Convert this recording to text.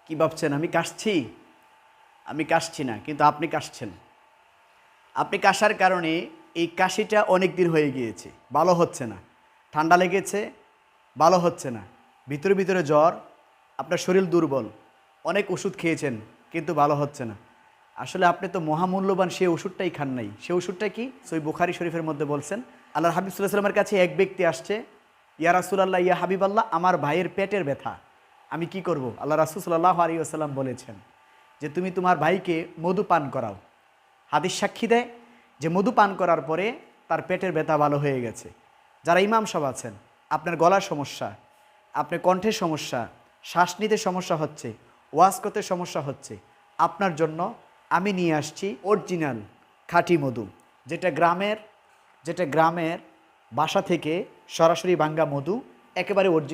কি ভাবছেন আমি কাশছি? আমি কাশছি না, কিন্তু আপনি কাশছেন। আপনি কাশার কারণে এই কাশিটা অনেক দিন হয়ে গিয়েছে, ভালো হচ্ছে না। ঠান্ডা লেগেছে, ভালো হচ্ছে না। ভিতরে ভিতরে জ্বর, আপনার শরীর দুর্বল। অনেক ওষুধ খেয়েছেন, কিন্তু ভালো হচ্ছে না। আসলে আপনি তো মহামূল্যবান সেই ওষুধটাই খান নাই। সেই ওষুধটা কি? সই বুখারী শরীফের মধ্যে বলছেন, আল্লাহর হাবিব সাল্লাল্লাহু আলাইহি ওয়াসাল্লামের কাছে এক ব্যক্তি আসছে, ইয়া রাসূলুল্লাহ, ইয়া হাবিবাল্লাহ, আমার ভাইয়ের পেটের ব্যথা, আমি কি করব? আল্লাহ রাসূল সাল্লাল্লাহু আলাইহি ওয়াসাল্লাম বলেছেন যে তুমি তোমার ভাইকে মধু পান করাও। হাদিস সাক্ষী দেয় যে মধু পান করার পরে তার পেটের ব্যথা ভালো হয়ে গেছে। যারা ইমাম সাহেব আছেন, আপনার গলার সমস্যা, আপনার কণ্ঠের সমস্যা, শ্বাস নিতে সমস্যা হচ্ছে, ওয়াজ করতে সমস্যা হচ্ছে, আপনার জন্য আমি নিয়ে আসছি অরিজিনাল খাঁটি মধু, যেটা গ্রামের বাসা থেকে সরাসরি ভাঙ্গা মধু, একেবারে অরিজিনাল।